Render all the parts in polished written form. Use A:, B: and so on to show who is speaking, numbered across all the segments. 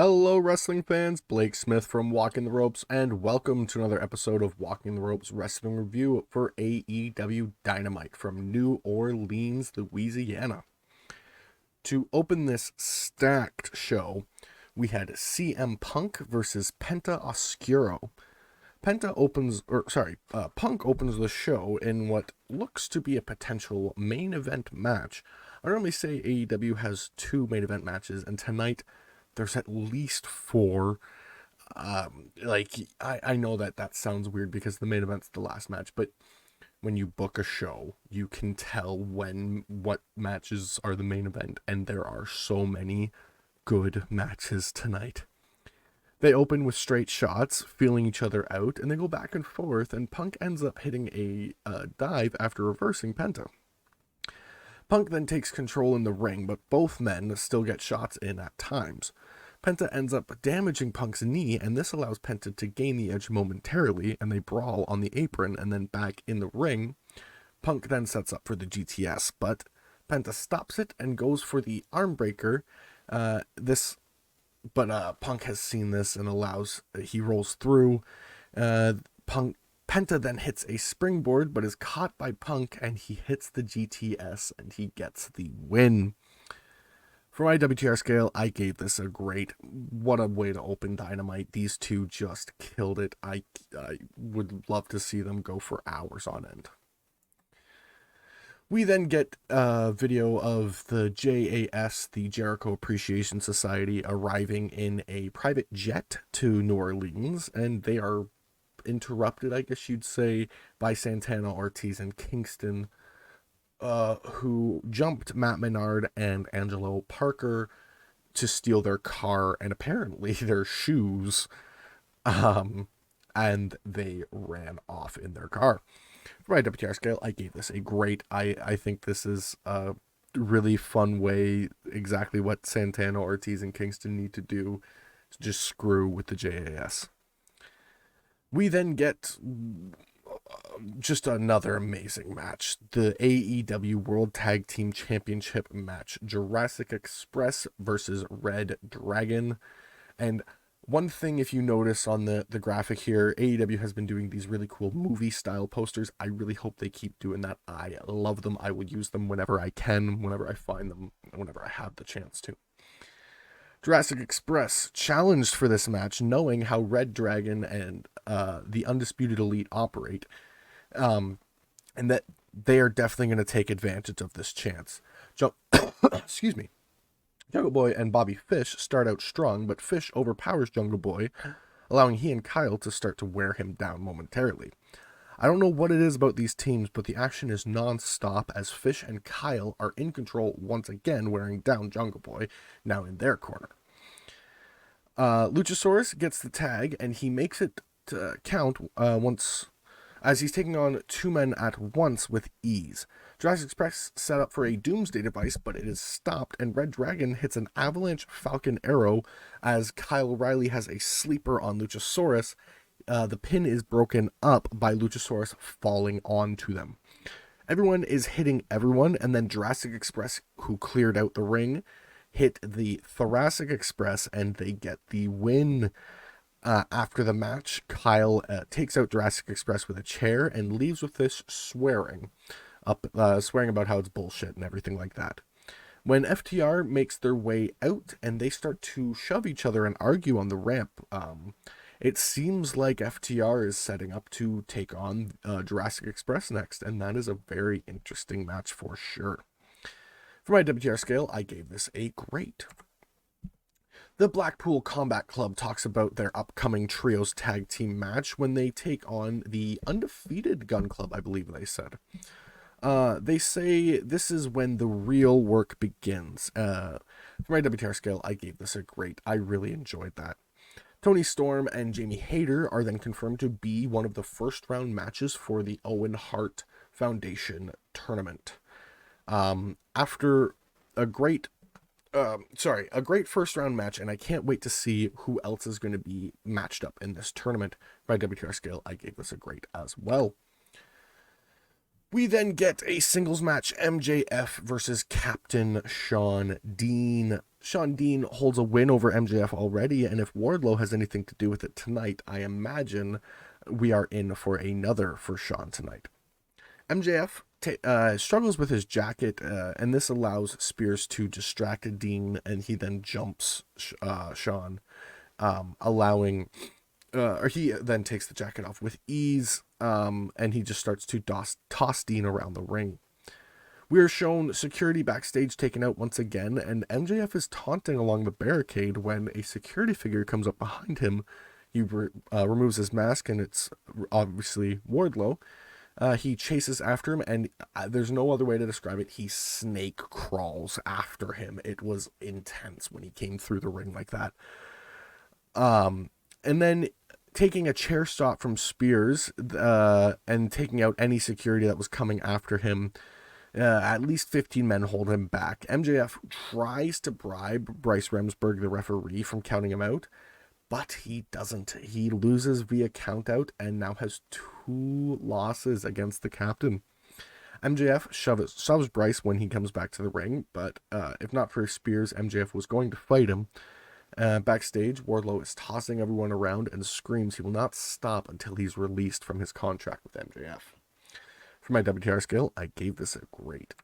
A: Hello, wrestling fans. Blake Smith from Walking the Ropes, and welcome to another episode of Walking the Ropes Wrestling Review for AEW Dynamite from New Orleans, Louisiana. To open this stacked show, we had CM Punk versus Penta Oscuro. Punk opens the show in what looks to be a potential main event match. I normally say AEW has two main event matches, and tonight there's at least four. I know that sounds weird because the main event's the last match, but when you book a show, you can tell what matches are the main event, and there are so many good matches tonight. They open with straight shots, feeling each other out, and they go back and forth, and Punk ends up hitting a dive after reversing Penta. Punk then takes control in the ring, but both men still get shots in at times. Penta ends up damaging Punk's knee, and this allows Penta to gain the edge momentarily, and they brawl on the apron and then back in the ring. Punk then sets up for the GTS, but Penta stops it and goes for the arm breaker. Punk has seen this and he rolls through. Penta then hits a springboard, but is caught by Punk, and he hits the GTS, and he gets the win. For my WTR scale, I gave this a great. What a way to open Dynamite. These two just killed it. I would love to see them go for hours on end. We then get a video of the JAS, the Jericho Appreciation Society, arriving in a private jet to New Orleans, and they are interrupted, I guess you'd say, by Santana, Ortiz, and Kingston, who jumped Matt Menard and Angelo Parker to steal their car and apparently their shoes, and they ran off in their car. For my WTR scale, I gave this a great. I think this is a really fun way, exactly what Santana, Ortiz, and Kingston need to do, to just screw with the JAS. We then get just another amazing match. The AEW World Tag Team Championship match. Jurassic Express versus Red Dragon. And one thing, if you notice on the graphic here, AEW has been doing these really cool movie-style posters. I really hope they keep doing that. I love them. I will use them whenever I can, whenever I find them, whenever I have the chance to. Jurassic Express challenged for this match, knowing how Red Dragon and the Undisputed Elite operate, and that they are definitely going to take advantage of this chance. Excuse me. Jungle Boy and Bobby Fish start out strong, but Fish overpowers Jungle Boy, allowing he and Kyle to start to wear him down momentarily. I don't know what it is about these teams, but the action is non-stop as Fish and Kyle are in control once again, wearing down Jungle Boy, now in their corner. Luchasaurus gets the tag, and he makes it count once, as he's taking on two men at once with ease. Jurassic Express set up for a Doomsday device, but it is stopped, and Red Dragon hits an Avalanche Falcon Arrow as Kyle O'Reilly has a sleeper on Luchasaurus. The pin is broken up by Luchasaurus falling onto them. Everyone is hitting everyone, and then Jurassic Express, who cleared out the ring, hit the Thoracic Express, and they get the win. After the match, Kyle takes out Jurassic Express with a chair and leaves with this swearing about how it's bullshit and everything like that. When FTR makes their way out and they start to shove each other and argue on the ramp, it seems like FTR is setting up to take on Jurassic Express next, and that is a very interesting match for sure. For my WTR scale, I gave this a great. The Blackpool Combat Club talks about their upcoming Trios tag team match when they take on the undefeated Gun Club, I believe they said. They say this is when the real work begins. For my WTR scale, I gave this a great. I really enjoyed that. Tony Storm and Jamie Hayter are then confirmed to be one of the first round matches for the Owen Hart Foundation tournament. After a great first round match, and I can't wait to see who else is going to be matched up in this tournament. By WTR scale, I gave this a great as well. We then get a singles match, MJF versus Captain Sean Dean. Sean Dean holds a win over MJF already, and if Wardlow has anything to do with it tonight, I imagine we are in for another for Sean tonight. MJF struggles with his jacket, and this allows Spears to distract Dean, and he then jumps Sean, allowing, or he then takes the jacket off with ease, and he just starts to toss Dean around the ring. We are shown security backstage taken out once again, and MJF is taunting along the barricade when a security figure comes up behind him. He removes his mask, and it's obviously Wardlow. He chases after him, and there's no other way to describe it. He snake crawls after him. It was intense when he came through the ring like that. And then taking a chair shot from Spears, and taking out any security that was coming after him. At least 15 men hold him back. MJF tries to bribe Bryce Remsburg, the referee, from counting him out, but he doesn't. He loses via countout and now has 2 losses against the captain. MJF shoves Bryce when he comes back to the ring, but if not for Spears, MJF was going to fight him. Backstage, Wardlow is tossing everyone around and screams he will not stop until he's released from his contract with MJF. For my WTR scale, I gave this a great.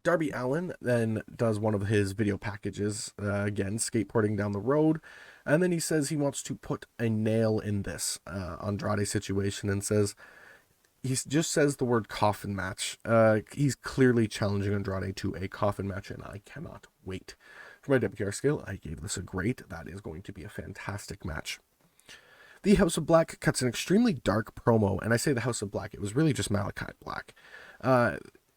A: Darby Allin then does one of his video packages, again, skateboarding down the road, and then he says he wants to put a nail in this Andrade situation, and he just says the word coffin match. He's clearly challenging Andrade to a coffin match, and I cannot wait. For my WTR scale, I gave this a great. That is going to be a fantastic match. The House of Black cuts an extremely dark promo, and I say the House of Black, it was really just Malachi Black.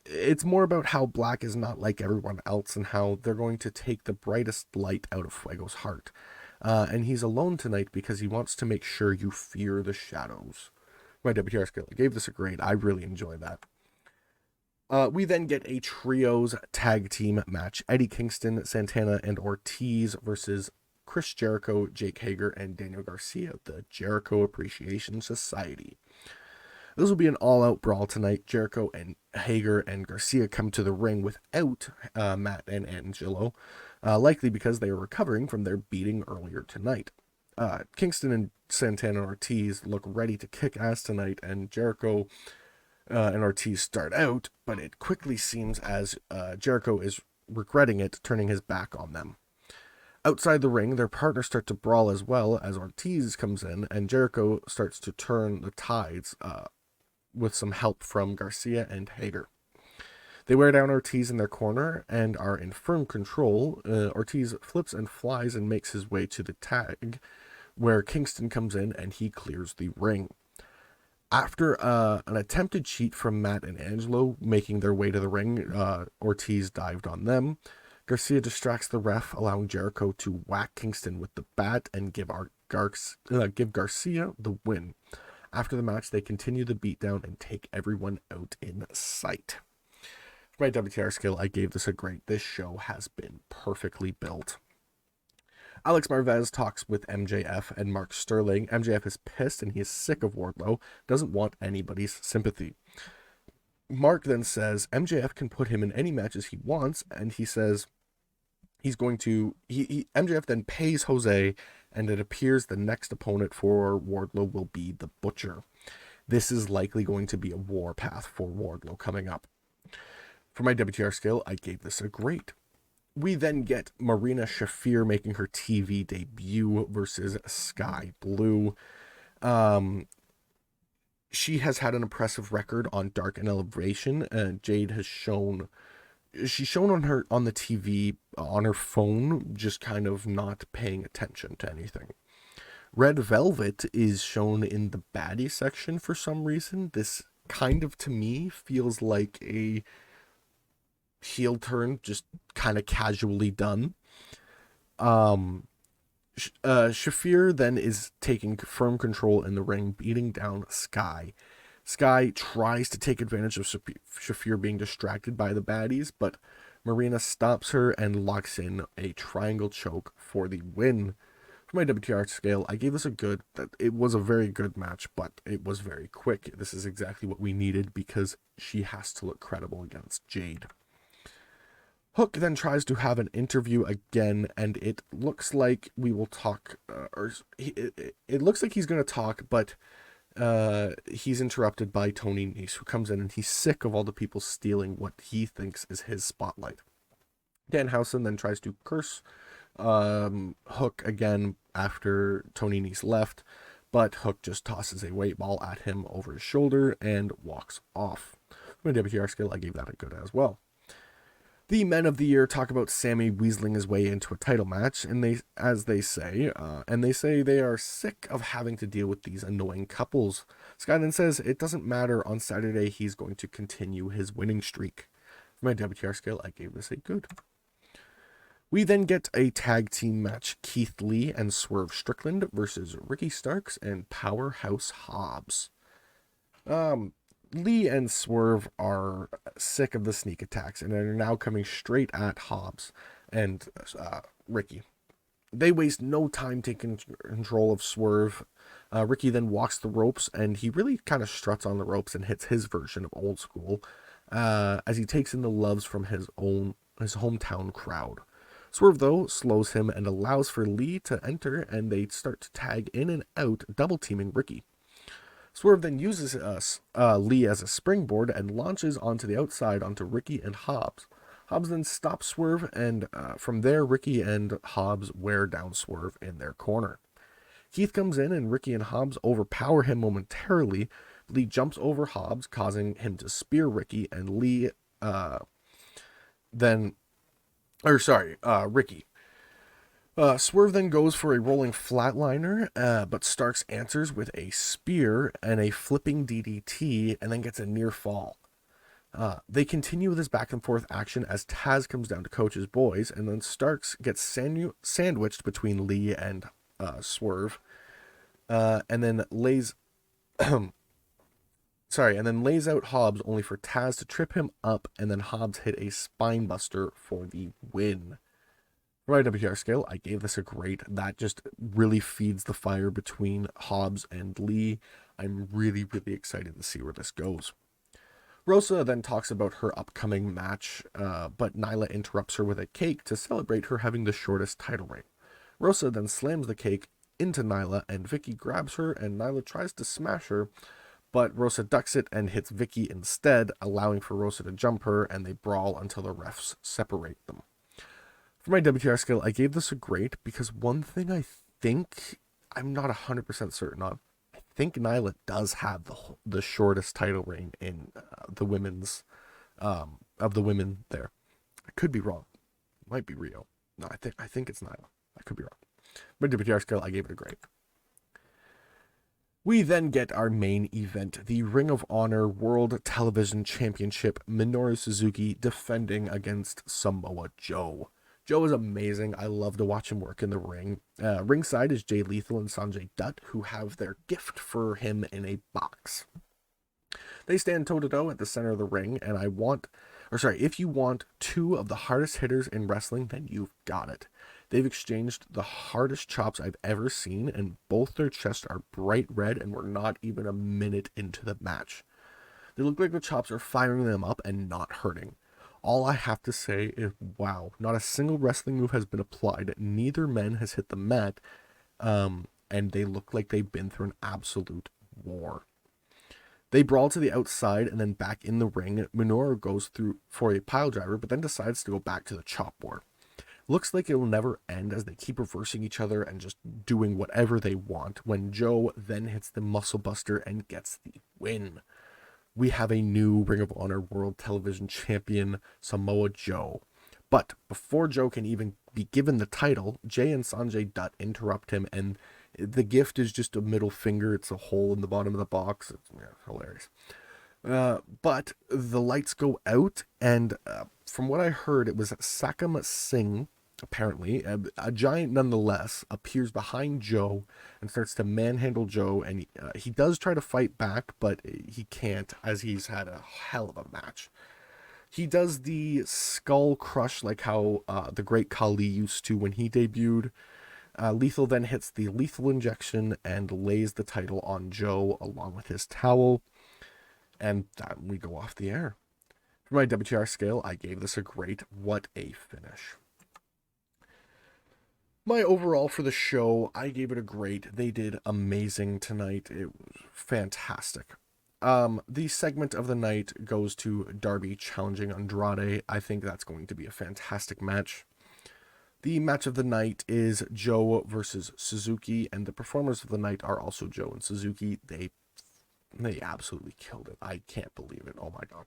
A: It's more about how Black is not like everyone else and how they're going to take the brightest light out of Fuego's heart. And he's alone tonight because he wants to make sure you fear the shadows. My WTR scale, I gave this a grade. I really enjoyed that. We then get a trios tag team match. Eddie Kingston, Santana, and Ortiz versus Chris Jericho, Jake Hager, and Daniel Garcia, the Jericho Appreciation Society. This will be an all-out brawl tonight. Jericho and Hager and Garcia come to the ring without Matt and Angelo, likely because they are recovering from their beating earlier tonight. Kingston and Santana and Ortiz look ready to kick ass tonight, and Jericho and Ortiz start out, but it quickly seems as Jericho is regretting it, turning his back on them. Outside the ring, their partners start to brawl as well as Ortiz comes in, and Jericho starts to turn the tides with some help from Garcia and Hager. They wear down Ortiz in their corner and are in firm control. Ortiz flips and flies and makes his way to the tag, where Kingston comes in and he clears the ring. After an attempted cheat from Matt and Angelo making their way to the ring, Ortiz dived on them. Garcia distracts the ref, allowing Jericho to whack Kingston with the bat and give Garcia the win. After the match, they continue the beatdown and take everyone out in sight. For my WTR scale, I gave this a great. This show has been perfectly built. Alex Marvez talks with MJF and Mark Sterling. MJF is pissed and he is sick of Wardlow, doesn't want anybody's sympathy. Mark then says MJF can put him in any matches he wants, and he says he's going to... MJF then pays Jose, and it appears the next opponent for Wardlow will be the Butcher. This is likely going to be a warpath for Wardlow coming up. For my WTR scale, I gave this a great. We then get Marina Shafir making her TV debut versus Sky Blue. She has had an impressive record on Dark and Elevation, and Jade has shown... She's shown on the TV, on her phone, just kind of not paying attention to anything. Red Velvet is shown in the baddie section for some reason. This kind of, to me, feels like a heel turn, just kind of casually done. Shafir then is taking firm control in the ring, beating down Sky. Sky tries to take advantage of Shafir being distracted by the baddies, but Marina stops her and locks in a triangle choke for the win. For my WTR scale, I gave this a good. It was a very good match, but it was very quick. This is exactly what we needed because she has to look credible against Jade. Hook then tries to have an interview again, and it looks like we will talk, it looks like he's going to talk, but he's interrupted by Tony Nese, who comes in and he's sick of all the people stealing what he thinks is his spotlight. Danhausen then tries to curse Hook again after Tony Nese left, but Hook just tosses a weight ball at him over his shoulder and walks off. From a WTR scale, I gave that a good as well. The Men of the Year talk about Sammy weaseling his way into a title match, and they say they are sick of having to deal with these annoying couples. Sky then says it doesn't matter, on Saturday he's going to continue his winning streak. For my WTR scale, I gave this a good. We then get a tag team match, Keith Lee and Swerve Strickland versus Ricky Starks and Powerhouse Hobbs. Lee and Swerve are sick of the sneak attacks and are now coming straight at Hobbs and Ricky. They waste no time taking control of Swerve. Ricky then walks the ropes, and he really kind of struts on the ropes and hits his version of old school as he takes in the loves from his hometown crowd. Swerve, though, slows him and allows for Lee to enter, and they start to tag in and out, double-teaming Ricky. Swerve then uses Lee as a springboard and launches onto the outside onto Ricky and Hobbs. Hobbs then stops Swerve, and from there, Ricky and Hobbs wear down Swerve in their corner. Keith comes in, and Ricky and Hobbs overpower him momentarily. Lee jumps over Hobbs, causing him to spear Ricky, and Ricky. Swerve then goes for a rolling flatliner, but Starks answers with a spear and a flipping DDT, and then gets a near fall. They continue with this back and forth action as Taz comes down to coach his boys, and then Starks gets sandwiched between Lee and Swerve, and then lays out Hobbs, only for Taz to trip him up, and then Hobbs hit a spine buster for the win. For my WTR scale, I gave this a great. That just really feeds the fire between Hobbs and Lee. I'm really, really excited to see where this goes. Rosa then talks about her upcoming match, but Nyla interrupts her with a cake to celebrate her having the shortest title reign. Rosa then slams the cake into Nyla, and Vicky grabs her, and Nyla tries to smash her, but Rosa ducks it and hits Vicky instead, allowing for Rosa to jump her, and they brawl until the refs separate them. For my WTR scale, I gave this a great because one thing I'm not 100% certain of, I think Nyla does have the shortest title reign in the women's, of the women there. I could be wrong. It might be Rio. No, I think it's Nyla. I could be wrong. My WTR scale, I gave it a great. We then get our main event, the Ring of Honor World Television Championship, Minoru Suzuki defending against Samoa Joe. Joe is amazing. I love to watch him work in the ring. Ringside is Jay Lethal and Sanjay Dutt, who have their gift for him in a box. They stand toe-to-toe at the center of the ring, and if you want two of the hardest hitters in wrestling, then you've got it. They've exchanged the hardest chops I've ever seen, and both their chests are bright red, and we're not even a minute into the match. They look like the chops are firing them up and not hurting. All I have to say is, wow, not a single wrestling move has been applied. Neither man has hit the mat, and they look like they've been through an absolute war. They brawl to the outside and then back in the ring. Minoru goes through for a pile driver, but then decides to go back to the chop board. Looks like it will never end as they keep reversing each other and just doing whatever they want, when Joe then hits the muscle buster and gets the win. We have a new Ring of Honor World Television Champion, Samoa Joe. But before Joe can even be given the title, Jay and Sanjay Dutt interrupt him, and the gift is just a middle finger. It's a hole in the bottom of the box. It's hilarious. But the lights go out, and from what I heard, it was Sakam Singh, apparently, a giant nonetheless, appears behind Joe and starts to manhandle Joe, and he does try to fight back, but he can't, as he's had a hell of a match. He does the skull crush like how the great Khali used to when he debuted. Lethal then hits the lethal injection and lays the title on Joe along with his towel, and we go off the air. For my WTR scale, I gave this a great. What a finish. My overall for the show, I gave it a great. They did amazing tonight. It was fantastic. The segment of the night goes to Darby challenging Andrade. I think that's going to be a fantastic match. The match of the night is Joe versus Suzuki, and the performers of the night are also Joe and Suzuki. They absolutely killed it. I can't believe it. Oh my god.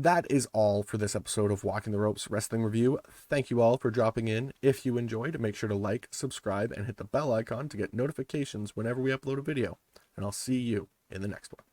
A: That is all for this episode of Walking the Ropes Wrestling Review. Thank you all for dropping in. If you enjoyed, make sure to like, subscribe, and hit the bell icon to get notifications whenever we upload a video. And I'll see you in the next one.